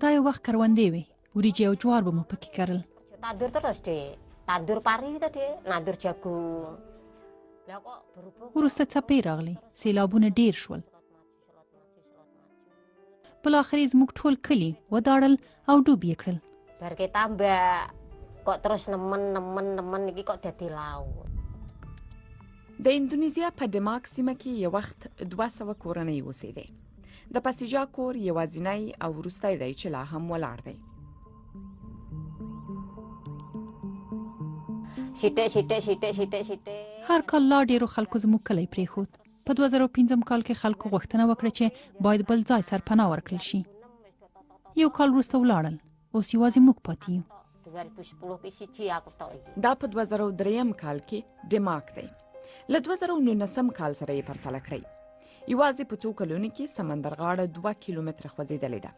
دا یو وخت کروندې وې، وریجې او جوار به مو پکې کرل. وروسته څپې راغلې، سیلابونه ډیر شول. بالاخره یې زموږ ټول کلي وداړل او ډوب یې کړل. د اندونیزیا په ډماک سیمه کې یو وخت 200 کورنۍ اوسېدې. د پسیجا کور یوازینی او وروستی دی چې لا هم ولاړ دی. هر کال لا ډیرو خلکو زموږ کلی پرېښود. په 2005 کال کې خلکو غوښتنه وکړه چې باید بل ځای سرپناه ورکړل شي. یو کال وروسته ولاړل، اوس یوازې موږ پاتې یو. دا په 2003 کال کې ډماک دی. له 2019 کال سره یې پرتله کړئ. یوازې په څو کلونو کې سمندرغاړه 2 کیلومتره خوځېدلې ده.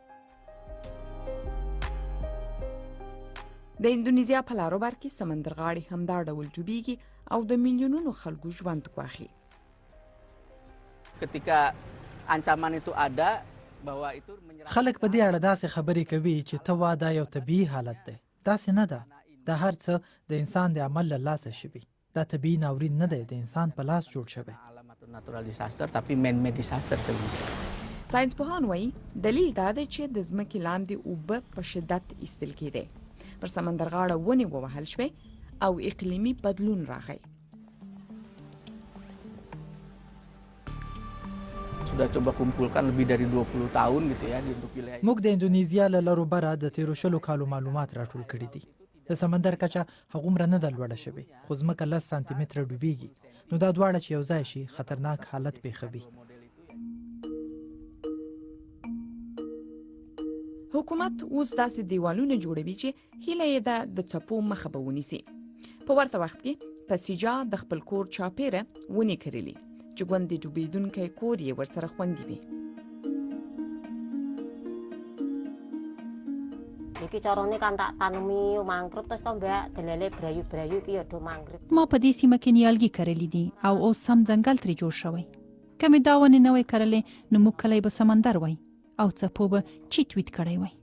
د اندونیزیا په لاروبر کې سمندرغاړې همدا ډول ډوبېږي او د میلیونونو خلکو ژوند ګواښي. خلک په دې اړه داسې خبرې کوي چې ته وا دا یو طبیعي حالت دی. داسې نه ده. دا هر څه د انسان د عمل له لاسه شوي. دا طبیعي ناورین نه دی، د انسان په لاس جوړ شوی. ساینسپوهان وایي دلیل دا دی چې د ځمکې لاندې اوبه په شدت ایستل کېدې، پر سمندرغاړه ونې ووهل شوې او اقلیمي بدلون راغی. موږ د اندونیزیا له لاروبره د تیرو 20 کالو معلومات راټول کړي دي. د سمندر کچه هغومره نه ده لوړه شوې، خو ځمکه 10 سانتي متره ډوبېږي. نو دا دواړه چې یو ځای شي خطرناک حالت پېښوي. حکومت اوس داسې دیوالونه جوړوي چې هیله یې ده د څپو مخه به ونیسي. په ورته وخت کې پسیجا د خپل کور چاپېره ونې کرلي چې ګوندې ډوبېدونکی کور یې ورسره خوندي وي. ما په دې سیمه کې نیالګي کرلي دي او اوس سم ځنګل ترې جوړ شوی. که مې دا ونې نه وای کرلې نو موږ کلی به سمندر وای او څپو به چیت ویت کړی وای.